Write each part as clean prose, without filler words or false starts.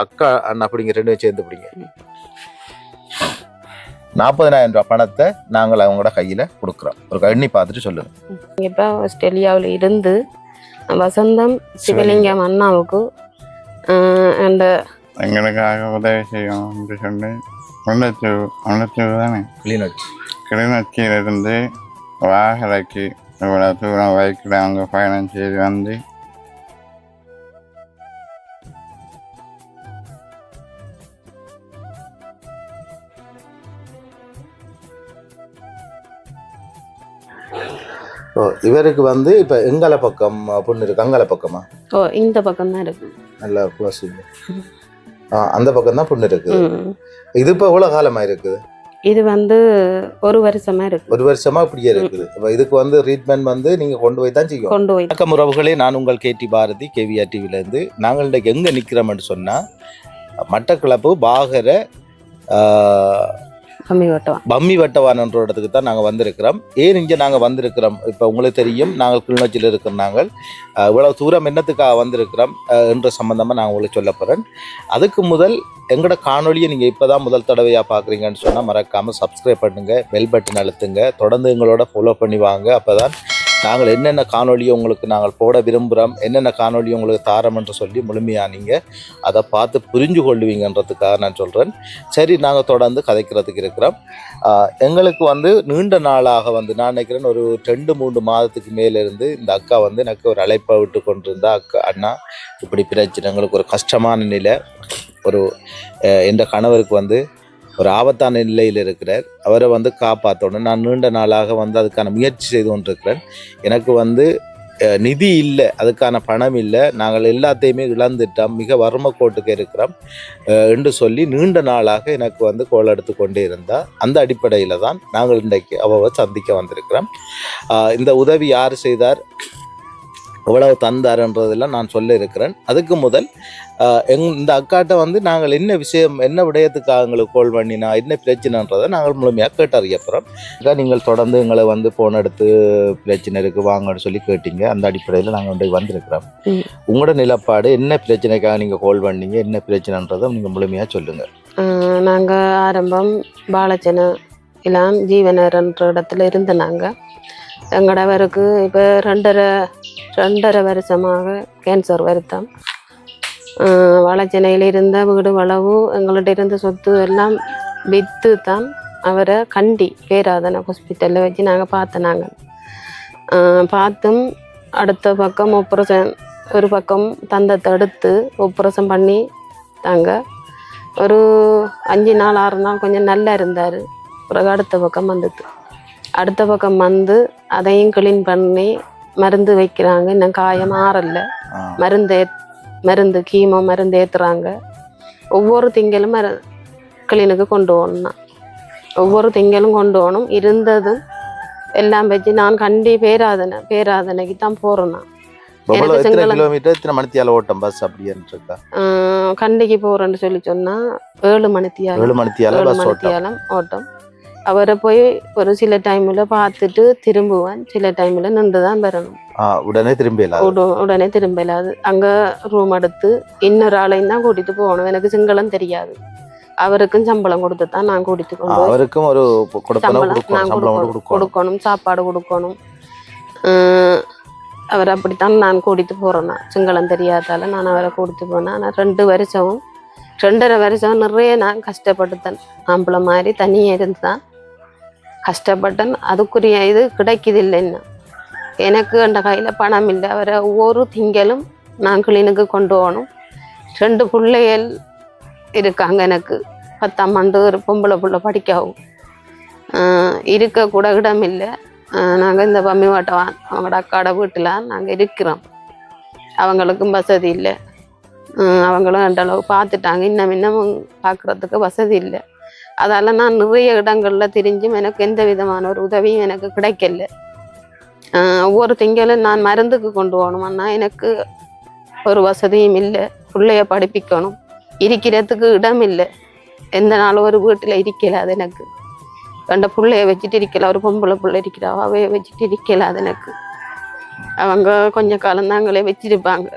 அக்கா அண்ணா அப்படிங்க 2 பேரும் சேர்ந்து பிடிங்க. 40,000 ரூபாய் பணத்தை நாங்கள் அவங்களோட கையில கொடுக்குறோம். ஒரு எண்ணி பார்த்துட்டு சொல்லுங்க. இப்போ ஆஸ்திரேலியாவில் இருந்து வசந்தம் சிவலிங்கம் அண்ணாவுக்கு அந்த எங்களுக்காக உதவி செய்யணும் என்று சொல்லி முன்னூற்றி தானே கிளிநொச்சியிலிருந்து வாகரைக்கு இவ்வளோ தூரம் பைக்கில் அவங்க பயணம் செய்து வந்து இவருக்கு வந்து இப்போ எங்கால பக்கம் பொண்ணு இருக்கு, அங்கால பக்கமா? இந்த பக்கம் தான் இருக்கு. நல்லா க்ளோஸ். அந்த பக்கம் தான் பொண்ணு இருக்கு. இது இப்போ எவ்வளோ காலமா இருக்குது? இது வந்து 1 வருஷமா இருக்கு. 1 வருஷமா இப்படியே இருக்குது. இப்போ இதுக்கு வந்து ட்ரீட்மெண்ட் வந்து நீங்க கொண்டு போய் தான் செய்யும். கொண்டு போய். வணக்கம் உறவுகளே, நான் உங்கள் கேடி பாரதி, கேவிஆர் டிவிலேருந்து. நாங்கள் இன்றைக்கு எங்கே நிற்கிறோம்னு சொன்னால் மட்டக்களப்பு பாகர பம்மி வட்டவானன்ற இடத்துக்கு தான் நாங்கள் வந்திருக்கிறோம். ஏன் இங்கே நாங்கள் வந்திருக்கிறோம் இப்போ உங்களுக்கு தெரியும். நாங்கள் கிளிநொச்சியில் இருக்கிற நாங்கள் இவ்வளவு தூரம் என்னத்துக்காக வந்திருக்கிறோம் என்ற சம்பந்தமாக நான் உங்களுக்கு சொல்ல போகிறேன். அதுக்கு முதல் எங்களோட காணொலியை நீங்கள் இப்போ தான் முதல் தடவையாக பார்க்குறீங்கன்னு சொன்னால் மறக்காமல் சப்ஸ்கிரைப் பண்ணுங்கள், பெல் பட்டன் அழுத்துங்க, தொடர்ந்து எங்களோட ஃபாலோ பண்ணி வாங்க. அப்போ தான் நாங்கள் என்னென்ன காணொலியை உங்களுக்கு நாங்கள் போட விரும்புகிறோம், என்னென்ன காணொலி உங்களுக்கு தாரம் என்று சொல்லி முழுமையாக நீங்கள் அதை பார்த்து புரிஞ்சு கொள்வீங்கன்றதுக்காக நான் சொல்கிறேன். சரி, நாங்கள் தொடர்ந்து கதைக்கிறதுக்கு இருக்கிறோம். எங்களுக்கு வந்து நீண்ட நாளாக வந்து நான் நினைக்கிறேன் ஒரு 2-3 மாதத்துக்கு மேலேருந்து இந்த அக்கா வந்து எனக்கு ஒரு அழைப்பை விட்டு கொண்டிருந்தா, அக்கா அண்ணா இப்படி பிரச்சனை, எங்களுக்கு ஒரு கஷ்டமான நிலை, ஒரு என்ற கணவருக்கு வந்து ஒரு ஆபத்தான நிலையில் இருக்கிறார், அவரை வந்து காப்பாற்றணும். நான் நீண்ட நாளாக வந்து அதுக்கான முயற்சி செய்து கொண்டிருக்கிறேன். எனக்கு வந்து நிதி இல்லை, அதுக்கான பணம் இல்லை, நாங்கள் எல்லாத்தையுமே இழந்துட்டோம், மிக வறுமை கோட்டுக்கு இருக்கிறோம் என்று சொல்லி நீண்ட நாளாக எனக்கு வந்து கோல் எடுத்து கொண்டே இருந்தால் அந்த அடிப்படையில் தான் நாங்கள் இன்றைக்கு அவரை சந்திக்க வந்திருக்கிறோம். இந்த உதவி யார் செய்தார், எவ்வளவு தந்தாருன்றதெல்லாம் நான் சொல்ல இருக்கிறேன். அதுக்கு முதல் இந்த அக்காட்ட வந்து நாங்கள் என்ன விஷயம், என்ன விடயத்துக்காக எங்களுக்கு கோல் பண்ணினா, என்ன பிரச்சனைன்றதை நாங்கள் முழுமையாக கேட்டறிய போகிறோம். நீங்கள் தொடர்ந்து எங்களை வந்து ஃபோன் எடுத்து பிரச்சனை இருக்குது வாங்கன்னு சொல்லி கேட்டீங்க. அந்த அடிப்படையில் நாங்கள் வந்து வந்திருக்கிறோம். உங்களோட நிலப்பாடு என்ன, பிரச்சனைக்காக நீங்கள் கோல் பண்ணீங்க, என்ன பிரச்சனைன்றதை நீங்கள் முழுமையாக சொல்லுங்கள். நாங்கள் ஆரம்பம் பாலச்சன இலாம் ஜீவனர்ன்ற இடத்துல இருந்து நாங்கள் எங்களவருக்கு இப்போ 2.5 வருஷமாக கேன்சர் வருத்தம். வளச்சென்னையில் இருந்த வீடு வளவு எங்கள்கிட்ட இருந்த சொத்து எல்லாம் விற்று தான் அவரை கண்டி பேராதனை ஹாஸ்பிட்டலில் வச்சு நாங்கள் பார்த்தோம். பார்த்தும் அடுத்த பக்கம் ஆப்ரேஷன், ஒரு பக்கம் தந்தத்தை எடுத்து ஆப்ரேஷன் பண்ணி தாங்க ஒரு 5 நாள் 6 நாள் கொஞ்சம் நல்லா இருந்தார். பிறகு அடுத்த பக்கம் அடுத்த பக்கம் வந்து அதையும் கிளீன் பண்ணி மருந்து வைக்கிறாங்க. இன்னும் காயம் ஆறல, மருந்து கீமோ மருந்து ஏற்றுறாங்க. ஒவ்வொரு திங்களும் கிளீனுக்கு கொண்டு போகணும்னா ஒவ்வொரு திங்களும் கொண்டு போகணும். இருந்ததும் எல்லாம் வச்சு நான் கண்டி பேராதனைக்கு தான் போகிறேன். கண்டிக்கு போகிறேன்னு சொல்லி சொன்னால் 7 மணித்தியாலம் ஓட்டம். அவரை போய் ஒரு சில டைமில் பார்த்துட்டு திரும்புவேன், சில டைமில் நின்று தான் வரணும். உடனே திரும்பலாது. அங்கே ரூம் எடுத்து இன்னொரு ஆளையும் தான் கூட்டிகிட்டு போகணும். எனக்கு சிங்களம் தெரியாது. அவருக்கும் சம்பளம் கொடுத்து தான் நான் கூட்டிட்டு போகணும். அவருக்கும் ஒரு கொடுக்கணும், சாப்பாடு கொடுக்கணும். அவர் அப்படித்தான் நான் கூட்டிகிட்டு போகிறேன். சிங்களம் தெரியாதால நான் அவரை கூட்டிட்டு போனேன். ஆனால் 2.5 வருஷம் நிறைய நான் கஷ்டப்பட்டுத்தேன். ஆம்பளை மாதிரி தனியாக இருந்து தான் கஷ்டப்பட்டேன். அதுக்குரிய இது கிடைக்குது இல்லைன்னா எனக்கு அந்த கையில் பணம் இல்லை. அவரை ஒவ்வொரு திங்களும் நான் கிளீனுக்கு கொண்டு போகணும். 2 பிள்ளைகள் இருக்காங்க எனக்கு. 10ஆம் ஆண்டு ஒரு பொம்பளை பிள்ளை படிக்கவும் இருக்கக்கூட இடம் இல்லை. நாங்கள் இந்த பம்மி வாட்டவான் அவங்களோட அக்காட வீட்டில் நாங்கள் இருக்கிறோம். அவங்களுக்கும் வசதி இல்லை. அவங்களும் அந்தளவு பார்த்துட்டாங்க. இன்னும் பார்க்குறதுக்கு வசதி இல்லை. அதால் நான் நிறைய இடங்களில் தெரிஞ்சும் எனக்கு எந்த விதமான ஒரு உதவியும் எனக்கு கிடைக்கல. ஒவ்வொரு திங்களும் நான் மருந்துக்கு கொண்டு போகணும்னா எனக்கு ஒரு வசதியும் இல்லை. பிள்ளைய படிப்பிக்கணும், இருக்கிறதுக்கு இடம் இல்லை. எந்த நாளும் ஒரு வீட்டில் இருக்கல. அது எனக்கு அந்த பிள்ளைய வச்சுட்டு இருக்கல. ஒரு பொம்பளை பிள்ளை இருக்கிறா, அவைய வச்சுட்டு இருக்கல. அது எனக்கு அவங்க கொஞ்ச காலம் தாங்களே வச்சிருப்பாங்க.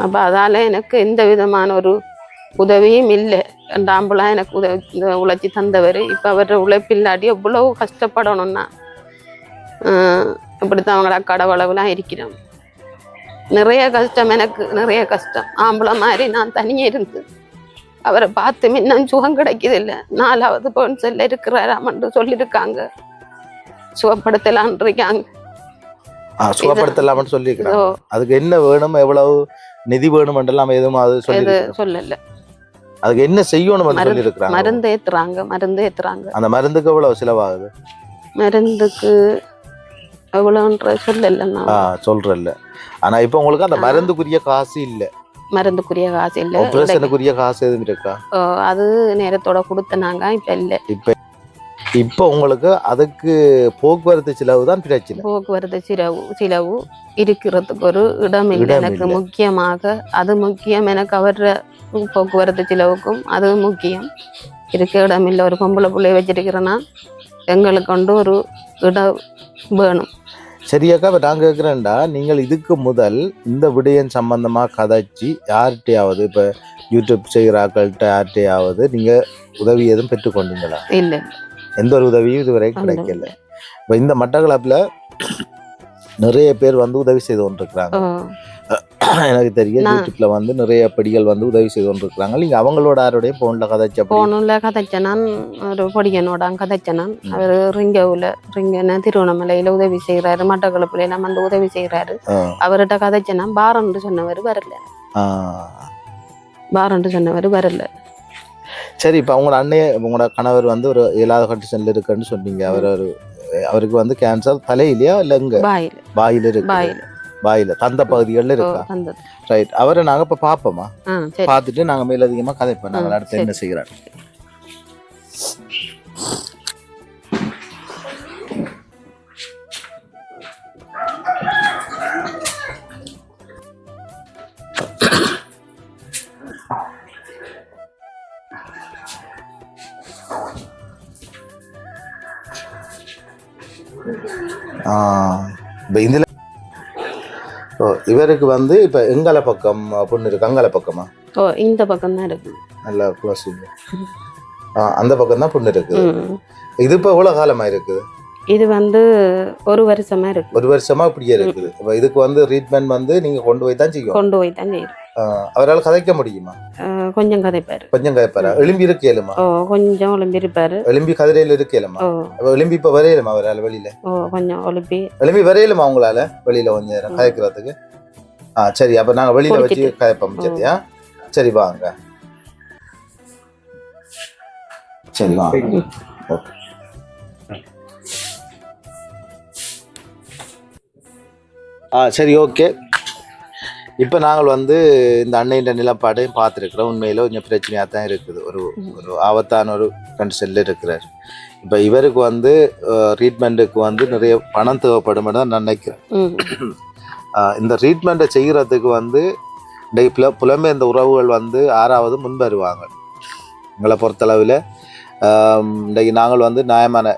அப்போ அதால் எனக்கு எந்த விதமான ஒரு உதவியும் இல்லை. அந்த ஆம்பளை எனக்கு உழைச்சி தந்தவர். இப்போ அவர் உழைப்பில்லாட்டி எவ்வளவு கஷ்டப்படணும்னா இப்படித்தான் அவங்கள கடவுளவுலாம் இருக்கிறோம். நிறைய கஷ்டம், எனக்கு நிறைய கஷ்டம். ஆம்பளை மாதிரி நான் தனியே இருந்து அவரை பார்த்து இன்னும் சுகம் கிடைக்குது இல்லை. 4வது பொன் செல்ல இருக்கிறாராமன்று சொல்லியிருக்காங்க. சுகப்படுத்தலான் இருக்காங்க. சுகப்படுத்தலாம்னு சொல்லியிருக்காங்க. அதுக்கு என்ன வேணும், எவ்வளவு நிதி வேணும் என்றெல்லாம் எதுவும் அது சொல்லல. அதுக்கு என்ன செய்யணும் சொல்லியிருக்காங்க. மருந்து ஏத்துறாங்க. அந்த மருந்துக்கு எவ்வளவு செலவாகுது? மருந்துக்கு எவ்வளவுன்ற சொல்லல சொல்றல. ஆனா இப்ப உங்களுக்கு அந்த மருந்துக்குரிய காசு இல்ல. ஆபரேஷனுக்குரிய காசு எதுவும் இருக்கா? அது நேரத்தோட கொடுத்தனாங்க. இப்ப இல்ல. இப்ப உங்களுக்கு அதுக்கு போக்குவரத்து செலவு தான் பிரச்சனை. போக்குவரத்து செலவு இருக்கிறதுக்கு ஒரு இடம் இல்லை எனக்கு. முக்கியமாக அது முக்கியம் எனக்கு. அவர போக்குவரத்து செலவுக்கும் அது முக்கியம். இருக்க இடம் இல்லை. ஒரு பொம்பளை பிள்ளைய வச்சிருக்கிறேன்னா எங்களுக்கு கொண்டு ஒரு இடம் வேணும். சரியாக்கா, இப்போ நான் கேட்குறேன்டா, நீங்கள் இதுக்கு முதல் இந்த விடயம் சம்பந்தமாக கதைச்சி யார்கிட்டையாவது, இப்போ யூடியூப் செய்கிறாக்கள்கிட்ட யார்கிட்டையாவது நீங்கள் உதவி எதுவும் பெற்றுக்கொண்டீங்களா? இல்லை, எந்த ஒரு உதவியும் இதுவரை கிடைக்கல. இப்போ இந்த மட்டக்களப்பில் நிறைய பேர் வந்து உதவி செய்து கொண்டிருக்கிறாங்க. எனக்கு தெரியும் யூடியூப்ல வந்து நிறைய படிகள் வந்து உதவி செய்து கொண்டிருக்கிறாங்க. நீங்க அவங்களோட யாருடைய போன்ல கதைச்சனான் ஒரு பொடியனோட கதைச்சனான். அவர் ரிங்கன திருவண்ணாமலையில உதவி செய்யறாரு. மட்டக்களப்புல எல்லாம் வந்து உதவி செய்யறாரு. அவர்கிட்ட கதைச்சனா பாரண்டு சொன்னவர் வரல. சரி, இப்ப அவங்களோட அண்ணைய உங்களோட கணவர் வந்து ஒரு இயலாத கண்டிஷன்ல இருக்குன்னு சொன்னீங்க. அவருக்கு வந்து கேன்சர் தலையிலையா இல்ல இங்க வாயில இருக்கு? வாயில தந்த பகுதிகளில் இருக்கா? ரைட். அவரை நாங்க இப்ப பாப்போமா, பார்த்துட்டு நாங்க மேலதிகமா கதைப்போம். நாங்கள் அடுத்து என்ன செய்யறாரு. இதுல இவருக்கு வந்து இப்ப எங்கல பக்கம் பொண்ணு இருக்கு. அங்கல பக்கமா? இந்த பக்கம் தான் இருக்கு. நல்லா க்ளோஸ். அந்த பக்கம் தான் பொண்ணு இருக்கு. இது இப்ப எவ்வளவு காலமா இருக்குது? இது வந்து 1 வருஷமா இருக்கு. 1 வருஷமா இப்படியே இருக்குது. இப்ப இதுக்கு வந்து ட்ரீட்மெண்ட் வந்து நீங்க கொண்டு போய் தான் செய்யும். அவரால் கதைக்க முடியுமா? கொஞ்சம் கதைப்பாரு. எலும்பி இருக்கு ஏழுமா? கொஞ்சம் எலும்பி இருப்பாரு. எலும்பி கதிரையில இருக்கு ஏழுமா? எலும்பி இப்ப வரையலுமா அவரால் வெளியில? கொஞ்சம் எலும்பி வரையலுமா உங்களால வெளியில கொஞ்சம் நேரம் கதைக்கிறதுக்கு? சரி, அப்ப நாங்க வெளியில வச்சு கதைப்போம். சரியா? சரி வாங்க. சரி வாங்க. ஓகே. சரி, ஓகே. இப்போ நாங்கள் வந்து இந்த அன்னையின் நிலப்பாடையும் பார்த்துருக்குறோம். உண்மையில் கொஞ்சம் பிரச்சனையாக தான் இருக்குது. ஒரு ஆபத்தான ஒரு கண்டிஷனில் இருக்கிறார். இப்போ இவருக்கு வந்து ட்ரீட்மெண்ட்டுக்கு வந்து நிறைய பணம் தேவைப்படும் தான் நினைக்கிறேன். இந்த ட்ரீட்மெண்ட்டை செய்கிறதுக்கு வந்து புலம்பெயர்ந்த உறவுகள் வந்து 6வது முன் வருவாங்க. எங்களை பொறுத்தளவில் இன்றைக்கு நாங்கள் வந்து நியாயமான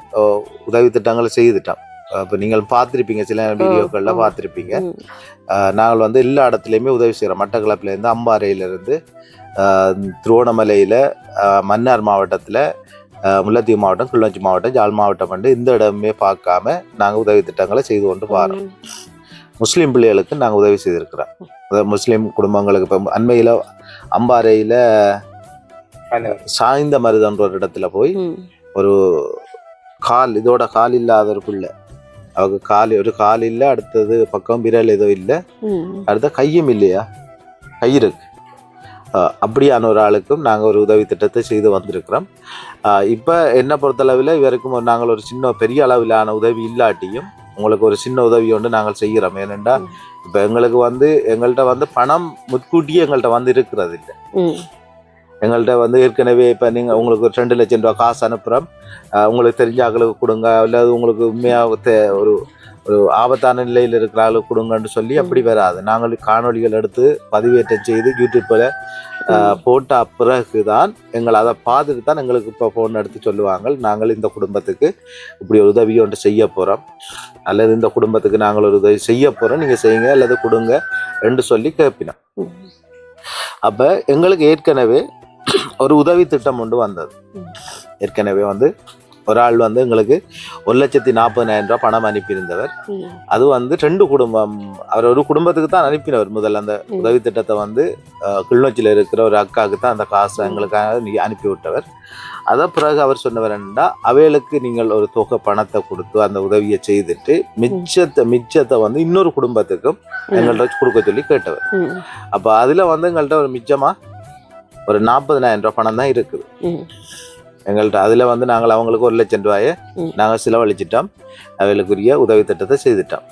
உதவி திட்டங்களை செய்துட்டோம். இப்போ நீங்கள் பார்த்துருப்பீங்க, சில வீடியோக்களில் பார்த்துருப்பீங்க. நாங்கள் வந்து எல்லா இடத்துலையுமே உதவி செய்கிறோம். மட்டக்களப்புலேருந்து, அம்பாறையிலேருந்து, திருவோணமலையில், மன்னார் மாவட்டத்தில், முல்லைத்தீவு மாவட்டம், கிளிநொச்சி மாவட்டம், யாழ் மாவட்டம் வந்து இந்த இடமே பார்க்காம நாங்கள் உதவி திட்டங்களை செய்து கொண்டு வரோம். முஸ்லீம் பிள்ளைகளுக்கு நாங்கள் உதவி செய்திருக்கிறோம். முஸ்லீம் குடும்பங்களுக்கு இப்போ அண்மையில் அம்பாறையில் சாய்ந்த மருதன்ற ஒரு இடத்துல போய் ஒரு இதோட கால் இல்லாத ஒரு பிள்ளை, அவங்க ஒரு கால் இல்லை, அடுத்தது பக்கம் விரல் ஏதோ இல்லை, அடுத்த கையும் இல்லையா, கை இருக்கு. அப்படியான ஒரு ஆளுக்கும் நாங்கள் ஒரு உதவி திட்டத்தை செய்து வந்திருக்கிறோம். இப்போ என்ன பொறுத்தளவில் இவருக்கும் நாங்கள் ஒரு சின்ன பெரிய அளவிலான உதவி இல்லாட்டியும் உங்களுக்கு ஒரு சின்ன உதவி ஒன்று நாங்கள் செய்கிறோம். ஏனென்றா இப்போ எங்களுக்கு வந்து எங்கள்கிட்ட வந்து பணம் முன்கூட்டியே எங்கள்கிட்ட வந்து இருக்கிறது இல்லை. எங்கள்கிட்ட வந்து ஏற்கனவே இப்போ நீங்கள் உங்களுக்கு ஒரு 2 லட்சம் ரூபா காசு அனுப்புகிறோம், உங்களுக்கு தெரிஞ்ச ஆளுக்கு கொடுங்க, இல்லை உங்களுக்கு உண்மையாக ஒரு ஆபத்தான நிலையில் இருக்கிற ஆளுக்கு கொடுங்கன்னு சொல்லி அப்படி வராது. நாங்கள் காணொலிகள் எடுத்து பதிவேற்றம் செய்து யூடியூப்பில் போட்ட பிறகு தான் எங்களை அதை பார்த்துட்டு தான் எங்களுக்கு இப்போ ஃபோன் எடுத்து சொல்லுவாங்க, நாங்கள் இந்த குடும்பத்துக்கு இப்படி ஒரு உதவி ஒன்று செய்ய போகிறோம், அல்லது இந்த குடும்பத்துக்கு நாங்கள் ஒரு உதவி செய்ய போகிறோம், நீங்கள் செய்யுங்க அல்லது கொடுங்க என்று சொல்லி கேட்பினோம். அப்போ எங்களுக்கு ஏற்கனவே ஒரு உதவி திட்டம் ஒன்று வந்தது. ஏற்கனவே வந்து ஒரு ஆள் வந்து எங்களுக்கு 1,40,000 ரூபாய் பணம் அனுப்பியிருந்தவர். அது வந்து 2 குடும்பம், அவர் ஒரு குடும்பத்துக்கு தான் அனுப்பினவர். முதல்ல அந்த உதவி திட்டத்தை வந்து கிளிநொச்சியில் இருக்கிற ஒரு அக்காவுக்கு தான் அந்த காசு எங்களுக்காக அனுப்பி விட்டவர். அதை பிறகு அவர் சொன்னவர் என்னன்னா, அவைகளுக்கு நீங்கள் ஒரு தொகை பணத்தை கொடுத்து அந்த உதவியை செய்துட்டு மிச்சத்தை வந்து இன்னொரு குடும்பத்துக்கும் எங்கள்கிட்ட கொடுக்க சொல்லி கேட்டவர். அப்போ அதில் வந்து எங்கள்கிட்ட ஒரு மிச்சமாக ஒரு 40,000 ரூபாய் பணம் தான் இருக்குது எங்கள்கிட்ட. அதில் வந்து நாங்கள் அவங்களுக்கு 1,00,000 ரூபாயை நாங்கள் செலவழிச்சிட்டோம், அவைகளுக்குரிய உதவி திட்டத்தை செய்துட்டோம்.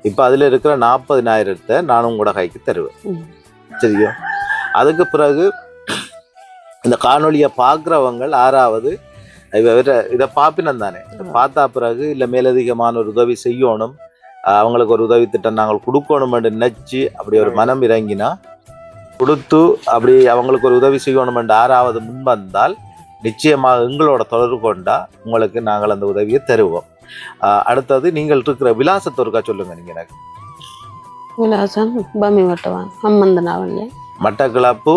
இப்போ அதில் இருக்கிற 40,000 நானும் கூட கைக்கு தருவேன். சரியா? அதுக்கு பிறகு இந்த காணொலியை பார்க்குறவங்க 6வது இதை பார்ப்பினம் தானே, பார்த்தா பிறகு இல்லை மேலதிகமான ஒரு உதவி செய்யணும், அவங்களுக்கு ஒரு உதவி திட்டம் நாங்கள் கொடுக்கணுமென்று நினச்சி அப்படி ஒரு மனம் இறங்கினா கொடுத்து அப்படி அவங்களுக்கு ஒரு உதவி செய்யணுமென்று 6வது முன் வந்தால் நிச்சயமாக எங்களோட தொடர்பு கொண்டா உங்களுக்கு நாங்கள் அந்த உதவியை தருவோம். அடுத்தது நீங்கள் இருக்கிற விலாசத்தை ஒருக்கா சொல்லுங்க. நீங்க எனக்கு விலாசம் பமி வட்டவான் அம்மந்தனாவல்ல மட்டக்களப்பு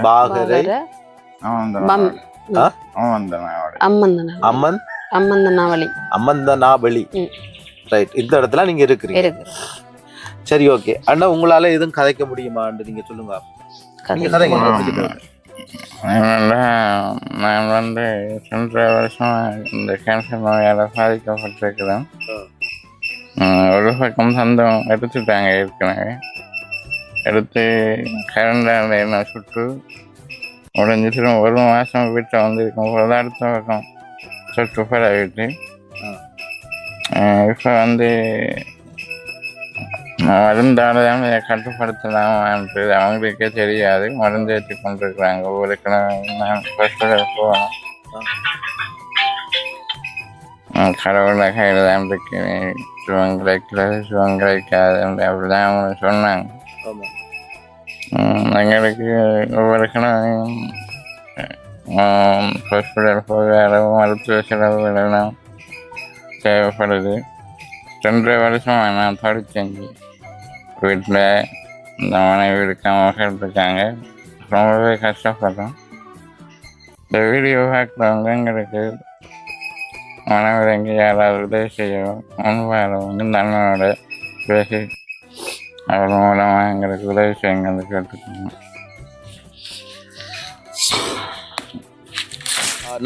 பாகரை அம்மந்தனாவளி. ரைட், இந்த இடத்துல நீங்க இருக்கிறீங்க. சரி, ஓகே அண்ணா, உங்களால எதுவும் கதைக்க முடியுமான்னு நீங்க சொல்லுங்க. நான் வந்து சென்ற வருஷம் இந்த கேன்சர் நோயால் பாதிக்கப்பட்டிருக்கிறேன். ஒரு பக்கம் சொந்தம் எடுத்துட்டாங்க, ஏற்கனவே எடுத்து கரண்டால் என்ன சுட்டு உடஞ்சி திரும்ப 1 மாதம் வீட்டில் வந்துருக்கும் போது அடுத்த பக்கம் சுட்டு பரவிட்டு இப்போ வந்து மருந்தால் தான் இதை கட்டுப்படுத்தலாமான்ட்டு அவங்களுக்கே தெரியாது. மருந்து ஏற்றி கொண்டிருக்கிறாங்க. ஒவ்வொரு கிழமை நான் ஹாஸ்பிட்டல் போகணும், கடவுளை கையில் தான் இருக்கிறேன், சுகம் கிடைக்கிறது சுகம் கிடைக்காது அப்படிதான் அவங்க சொன்னாங்க. எங்களுக்கு ஒவ்வொரு கிழமையும் ஹாஸ்பிட்டல் போக மருத்துவ செலவுகள் எல்லாம் தேவைப்படுது. 2 வருஷம் நான் படித்தேன். வீட்டில் இந்த மனைவி இருக்காமல் இருக்காங்க, ரொம்பவே கஷ்டப்படுறோம். இந்த வீடியோ பார்க்குறவங்க எங்களுக்கு மனைவி எங்கே யாராவது உதவி செய்யணும், முன்பாளவங்க இந்த அண்ணனோட பேசி அவர் மூலமாக எங்களுக்கு உதவி செய்யுங்க கேட்டுக்கோங்க.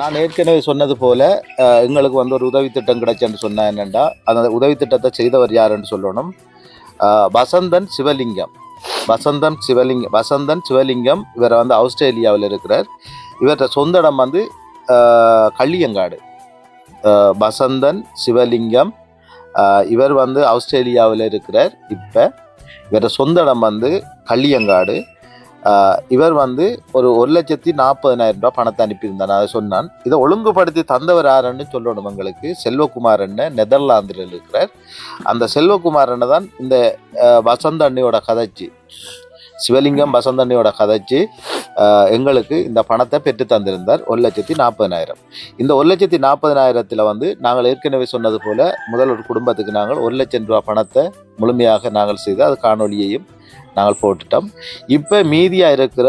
நான் ஏற்கனவே சொன்னது போல எங்களுக்கு வந்து ஒரு உதவி திட்டம் கிடைச்சேன்னு சொன்னா என்னென்னா, அந்த உதவி திட்டத்தை செய்தவர் யாருன்னு சொல்லணும். வசந்தன் சிவலிங்கம் இவர் வந்து ஆஸ்திரேலியாவில் இருக்கிறார். இவர்கிட்ட சொந்த இடம் வந்து கள்ளியங்காடு. வசந்தன் சிவலிங்கம் இவர் வந்து ஆஸ்திரேலியாவில் இருக்கிறார். இப்போ இவர சொந்த இடம் வந்து கள்ளியங்காடு. இவர் வந்து ஒரு 1,40,000 ரூபாய் பணத்தை அனுப்பியிருந்தார். அதை சொன்னான். இதை ஒழுங்குபடுத்தி தந்தவர் யாருன்னு சொல்லணும். எங்களுக்கு செல்வகுமார் அண்ணன் நெதர்லாந்தில் இருக்கிறார். அந்த செல்வகுமார் அண்ணன் தான் இந்த வசந்த அண்ணியோட கதைச்சி, சிவலிங்கம் வசந்த அண்ணியோட கதைச்சி எங்களுக்கு இந்த பணத்தை பெற்று தந்திருந்தார். 1,40,000. இந்த 1,40,000 வந்து நாங்கள் ஏற்கனவே சொன்னது போல முதல் ஒரு குடும்பத்துக்கு நாங்கள் 1,00,000 ரூபாய் பணத்தை முழுமையாக நாங்கள் செய்து அது காணொலியையும் நாங்கள் போட்டுட்டோம். இப்போ மீதியாக இருக்கிற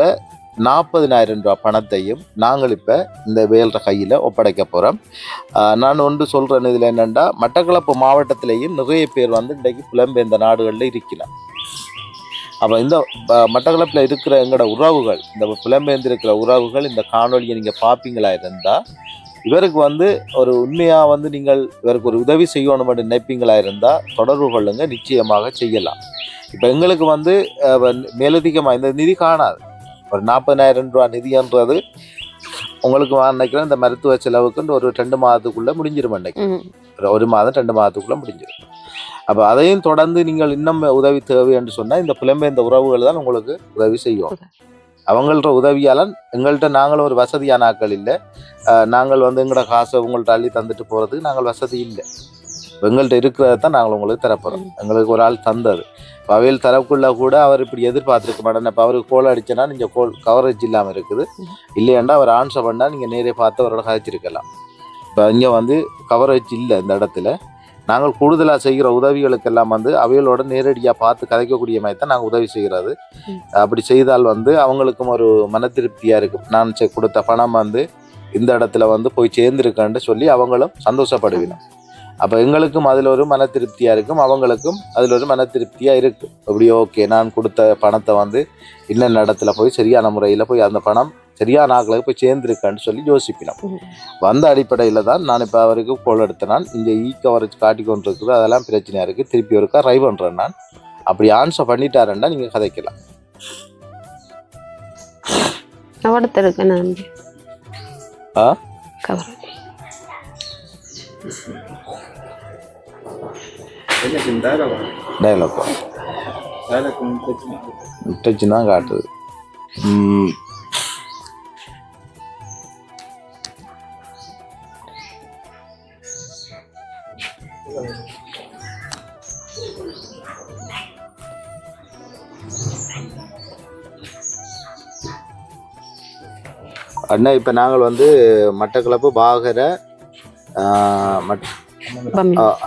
40,000 ரூபாய் பணத்தையும் நாங்கள் இப்போ இந்த வேல்ற கையில் ஒப்படைக்க போகிறோம். நான் ஒன்று சொல்கிறேன், இதில் என்னென்னா, மட்டக்களப்பு மாவட்டத்திலேயும் நிறைய பேர் வந்து இன்றைக்கு புலம்பெயர்ந்த நாடுகளில் இருக்கிறார். அப்போ இந்த மட்டக்களப்பில் இருக்கிற எங்களோட உறவுகள், இந்த புலம்பெயர்ந்திருக்கிற உறவுகள் இந்த காணொலியை நீங்கள் பார்ப்பீங்களா இருந்தால், இவருக்கு வந்து ஒரு உண்மையாக வந்து நீங்கள் இவருக்கு ஒரு உதவி செய்யணும்னு நினைப்பீங்களா இருந்தால் தொடர்பு கொள்ளுங்க, நிச்சயமாக செய்யலாம். இப்போ எங்களுக்கு வந்து மேலதிகமாக இந்த நிதி காணாது. ஒரு 40,000 ரூபா நிதின்றது உங்களுக்கு நினைக்கிறேன் இந்த மருத்துவ செலவுக்குன்னு ஒரு 2 மாதத்துக்குள்ளே முடிஞ்சிடும். நினைக்கிறேன் 1 மாதம் 2 மாதத்துக்குள்ளே முடிஞ்சிடும். அப்போ அதையும் தொடர்ந்து நீங்கள் இன்னும் உதவி தேவை என்று சொன்னால் இந்த புலம்பெயர்ந்த உறவுகள் தான் உங்களுக்கு உதவி செய்யும். அவங்கள்ட்ட உதவியால் எங்கள்கிட்ட நாங்களும் ஒரு வசதியான ஆட்கள் இல்லை. நாங்கள் வந்து எங்களோட காசை உங்கள்கிட்ட அள்ளி தந்துட்டு போகிறதுக்கு நாங்கள் வசதி இல்லை. எங்கள்கிட்ட இருக்கிறத தான் நாங்கள் உங்களுக்கு தரப்போகிறோம். எங்களுக்கு ஒரு ஆள் தந்தது. அவையில் தரக்குள்ள கூட அவர் இப்படி எதிர்பார்த்துருக்க மாட்டேன். இப்போ அவருக்கு கோல் அடிச்சேன்னா நீங்கள் கோல் கவரேஜ் இல்லாமல் இருக்குது, இல்லையாண்டா அவர் ஆன்சர் பண்ணால் நீங்கள் நேரே பார்த்து அவரோட கதைச்சிருக்கலாம். இப்போ இங்கே வந்து கவரேஜ் இல்லை இந்த இடத்துல. நாங்கள் கூடுதலாக செய்கிற உதவிகளுக்கெல்லாம் வந்து அவைகளோட நேரடியாக பார்த்து கதைக்கக்கூடிய மாதிரி தான் நாங்கள் உதவி செய்கிறது. அப்படி செய்தால் வந்து அவங்களுக்கும் ஒரு மன திருப்தியாக இருக்கும். நான் கொடுத்த பணம் வந்து இந்த இடத்துல வந்து போய் சேர்ந்துருக்கேன்னு சொல்லி அவங்களும் சந்தோஷப்படுவினோம். அப்போ எங்களுக்கும் அதில் ஒரு மன திருப்தியாக இருக்கும், அவங்களுக்கும் அதில் ஒரு மன திருப்தியாக இருக்கும். அப்படி ஓகே, நான் கொடுத்த பணத்தை வந்து இன்னொரு இடத்துல போய் சரியான முறையில் போய் அந்த பணம் சரியான ஆக்களுக்கு போய் சேர்ந்துருக்கான்னு சொல்லி யோசிப்பினோம். வந்த அடிப்படையில் தான் நான் இப்போ அவருக்கு கோல் எடுத்தேன். நான் இந்த கவரேஜ் காட்டி கொண்டு இருக்குது, அதெல்லாம் பிரச்சனையாக இருக்குது, திருப்பி ஒருக்கா ட்ரை பண்ணுறேன். நான் அப்படி ஆன்சர் பண்ணிட்டாருன்னா நீங்கள் கதைக்கலாம். டயலாக் டச்சுன்னா காட்டுது. அண்ணா இப்போ நாங்கள் வந்து மட்டக்களப்பு பாகர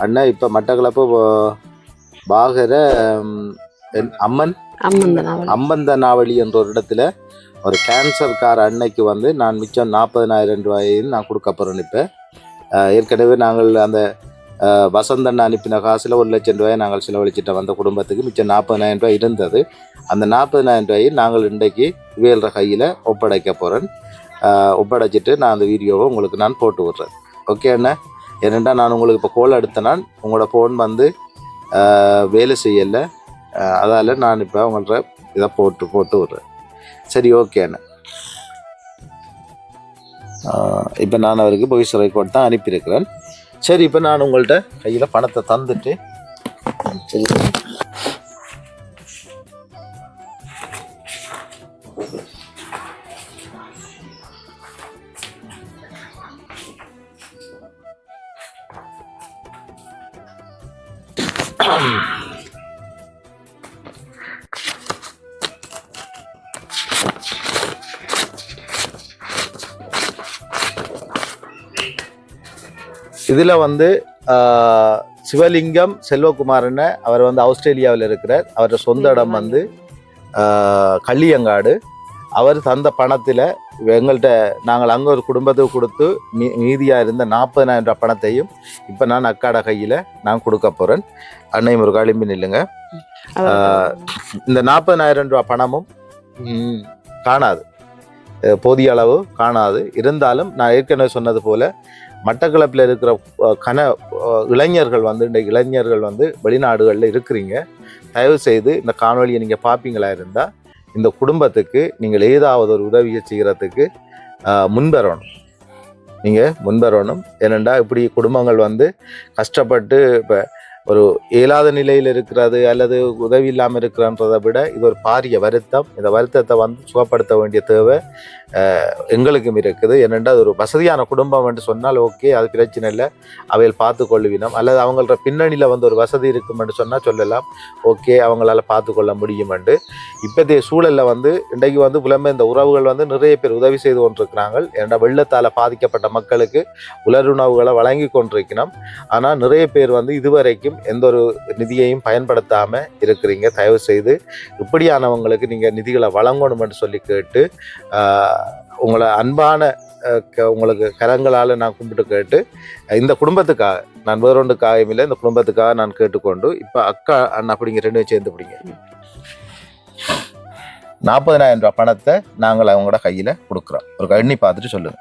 அண்ணா இப்போ மட்டக்களப்பு பாகர அம்மந்தனாவளி என்ற ஒரு இடத்துல ஒரு கேன்சர்கார அன்னைக்கு வந்து நான் மிச்சம் 40,000 ரூபாயும் நான் கொடுக்க போகிறேன். இப்போ ஏற்கனவே நாங்கள் அந்த வசந்தன் அனுப்பின காசில் 1,00,000 ரூபாயை நாங்கள் செலவழிச்சிட்ட வந்த குடும்பத்துக்கு மிச்சம் 40,000 ரூபாய் இருந்தது. அந்த 40,000 ரூபாயை நாங்கள் இன்றைக்கு இவையல்ற கையில் ஒப்படைக்க போகிறேன். ஒப்படைச்சிட்டு நான் அந்த வீடியோவை உங்களுக்கு நான் போட்டு விட்றேன். ஓகே அண்ணா, ஏனெண்டா நான் உங்களுக்கு இப்போ கோல் எடுத்தேன்னா உங்களோட ஃபோன் வந்து வேலை செய்யலை, அதால் நான் இப்போ உங்கள்கிட்ட இதை போட்டு விட்றேன். சரி, ஓகே அண்ணா. இப்போ நான் அவருக்கு வாய்ஸ் ரெக்கார்ட் தான் அனுப்பியிருக்கிறேன். சரி, இப்போ நான் உங்கள்கிட்ட கையில் பணத்தை தந்துட்டு சரி இதில் வந்து சிவலிங்கம் செல்வகுமார்னு அவர் வந்து ஆஸ்திரேலியாவில் இருக்கிறார். அவரோட சொந்த இடம் வந்து கள்ளியங்காடு. அவர் தந்த பணத்தில் எங்கள்கிட்ட நாங்கள் அங்கே ஒரு குடும்பத்துக்கு கொடுத்து மீதியாக இருந்த 40,000 ரூபாய் பணத்தையும் இப்போ நான் அக்காட கையில் நான் கொடுக்க போகிறேன். அன்னையும் ஒரு களிம்பி நில்லுங்க. இந்த 40,000 ரூபாய் பணமும் காணாது, போதிய அளவு காணாது. இருந்தாலும் நான் ஏற்கனவே சொன்னது போல் மட்டக்களப்பில் இருக்கிற இளைஞர்கள் வந்து இன்றைக்கு இளைஞர்கள் வந்து வெளிநாடுகளில் இருக்கிறீங்க. தயவு செய்து இந்த காணொலியை நீங்கள் பார்ப்பீங்களா இருந்தால் இந்த குடும்பத்துக்கு நீங்கள் ஏதாவது ஒரு உதவியை செய்கிறதுக்கு முன்வரணும். நீங்கள் முன்வரணும். ஏனெண்டா இப்படி குடும்பங்கள் வந்து கஷ்டப்பட்டு இப்போ ஒரு இயலாத நிலையில் இருக்கிறது அல்லது உதவி இல்லாமல் இருக்கிறன்றதை விட இது ஒரு பாரிய வருத்தம். இந்த வருத்தத்தை வந்து சுகப்படுத்த வேண்டிய தேவை எங்களுக்கும் இருக்குது. ஏனென்றால் அது ஒரு வசதியான குடும்பம் என்று சொன்னால் ஓகே, அது பிரச்சனை இல்லை, அவையில் பார்த்து கொள்ளுவினோம். அல்லது அவங்களோட பின்னணியில் வந்து ஒரு வசதி இருக்கும் என்று சொன்னால் சொல்லலாம், ஓகே அவங்களால பார்த்து கொள்ள முடியும் என்று. இப்போதைய சூழலில் வந்து இன்றைக்கு வந்து புலம்பெயர்ந்த உறவுகள் வந்து நிறைய பேர் உதவி செய்து கொண்டிருக்கிறாங்க. ஏன்னா வெள்ளத்தால் பாதிக்கப்பட்ட மக்களுக்கு உலருணவுகளை வழங்கி கொண்டிருக்கணும். ஆனால் நிறைய பேர் வந்து இதுவரைக்கும் எந்த ஒரு நிதியையும் பயன்படுத்தாமல் இருக்கிறீங்க. தயவு செய்து இப்படியானவங்களுக்கு நீங்கள் நிதிகளை வழங்கணும் என்று சொல்லி கேட்டு உங்களை அன்பான உங்களுக்கு கரங்களால் நான் கும்பிட்டு கேட்டு இந்த குடும்பத்துக்காக நான் வேறொன்றுக்காகவும் இல்லை, இந்த குடும்பத்துக்காக நான் கேட்டுக்கொண்டு இப்போ அக்கா அண்ணா அப்படிங்க 2 சேர்ந்து பிடிங்க 40,000 ரூபாய் பணத்தை நாங்கள் அவங்களோட கையில் கொடுக்குறோம். ஒரு எண்ணி பார்த்துட்டு சொல்லுங்க.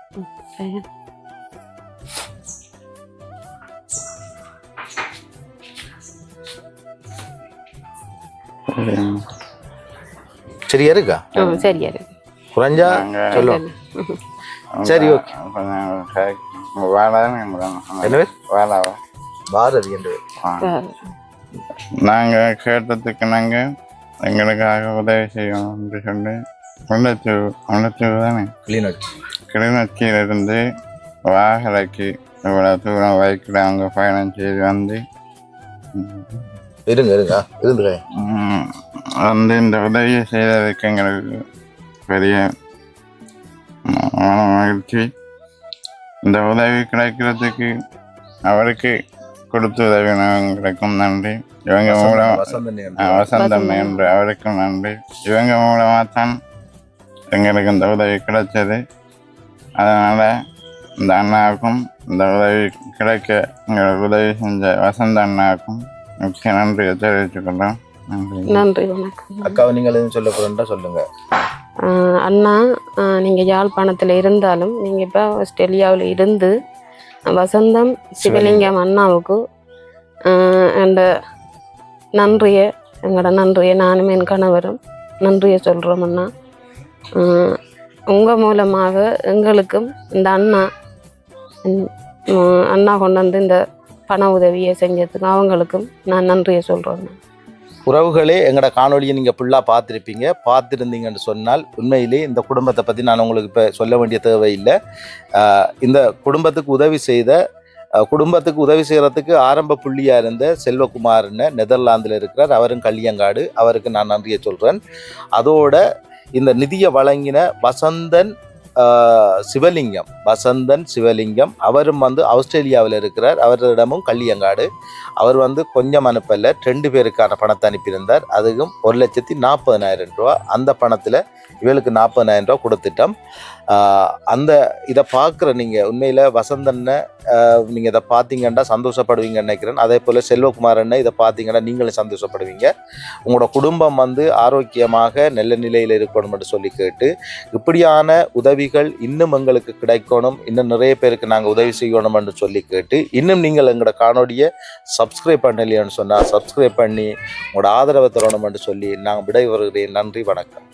சரியா இருக்கா? சரியா இருக்கு. குறைஞ்சா சொல்லுவோம். சரி, ஓகே. பாரதி என்று நாங்கள் கேட்டதுக்கு நாங்கள் எங்களுக்காக உதவி செய்யணும் என்று சொல்லி முன்னூற்றி தானே கிளிநொச்சியிலிருந்து வாகலைக்கு இவ்வளோ தூரம் பைக்கில் அவங்க பயணம் செய்து வந்து வந்து இந்த உதவியை செய்ததுக்கு எங்களுக்கு பெரிய மன மகிழ்ச்சி. இந்த உதவி கிடைக்கிறதுக்கு அவருக்கு கொடுத்து உதவினவங்களுக்கும் நன்றி. இவங்க மூலம் வசந்தன் என்று அவருக்கும் நன்றி. இவங்க மூலமாக தான் எங்களுக்கு இந்த உதவி கிடைச்சது. அதனால் இந்த அண்ணாவுக்கும் இந்த உதவி கிடைக்க எங்களுக்கு உதவி செஞ்ச வசந்த அண்ணாவுக்கும் முக்கிய நன்றியை தெரிவித்துக்கொள்கிறோம். நன்றி, வணக்கம். அக்காவை நீங்கள் எதுவும் சொல்ல போகிறேன்டா சொல்லுங்க. அண்ணா, நீங்கள் யாழ்ப்பாணத்தில் இருந்தாலும் நீங்கள் இப்போ ஆஸ்திரேலியாவில் இருந்து வசந்தம் சிவலிங்கம் அண்ணாவுக்கு அந்த நன்றியை எங்களோட நன்றியை நானும் என் கணவரும் நன்றியை சொல்கிறோம். அண்ணா, உங்கள் மூலமாக எங்களுக்கும் இந்த அண்ணா கொண்டு வந்து இந்த பண உதவியை செஞ்சதுக்கு அவங்களுக்கும் நான் நன்றியை சொல்கிறேன். உறவுகளே, எங்களோட காணொலியை நீங்கள் ஃபுல்லாக பார்த்துருந்தீங்கன்னு சொன்னால் உண்மையிலே இந்த குடும்பத்தை பற்றி நான் உங்களுக்கு இப்போ சொல்ல வேண்டிய தேவையில்லை. இந்த குடும்பத்துக்கு உதவி செய்கிறதுக்கு ஆரம்ப புள்ளியாக இருந்த செல்வகுமார்னு நெதர்லாந்தில் இருக்கிறார். அவரும் கல்லியங்காடு. அவருக்கு நான் நன்றியை சொல்கிறேன். அதோட இந்த நிதியை வழங்கின வசந்தன் சிவலிங்கம் அவரும் ஆஸ்திரேலியாவில் இருக்கிறார். அவரிடமும் கல்லியங்காடு. அவர் கொஞ்சம் அனுப்பல, 2 பேருக்கான பணத்தை அனுப்பியிருந்தார். அதுக்கும் 1,40,000 ரூபா. அந்த பணத்தில் இவளுக்கு 40,000 ரூபா கொடுத்துட்டோம். இதை பார்க்குற நீங்கள் உண்மையில் வசந்தன்னு நீங்கள் இதை பார்த்தீங்கன்னா சந்தோஷப்படுவீங்கன்னு நினைக்கிறேன். அதே போல் செல்வகுமாரன்னு இதை பார்த்தீங்கன்னா நீங்களும் சந்தோஷப்படுவீங்க. உங்களோட குடும்பம் ஆரோக்கியமாக நல்ல நிலையில் இருக்கணும்னு சொல்லி கேட்டு, இப்படியான உதவிகள் இன்னும் எங்களுக்கு கிடைக்கணும், இன்னும் நிறைய பேருக்கு நாங்கள் உதவி செய்யணும்னு சொல்லி கேட்டு, இன்னும் நீங்கள் எங்களோட காணொலியை சப்ஸ்கிரைப் பண்ணலையான்னு சொன்னால் சப்ஸ்கிரைப் பண்ணி உங்களோட ஆதரவை தரணும்னு சொல்லி நாங்கள் விடை வருகிறேன். நன்றி, வணக்கம்.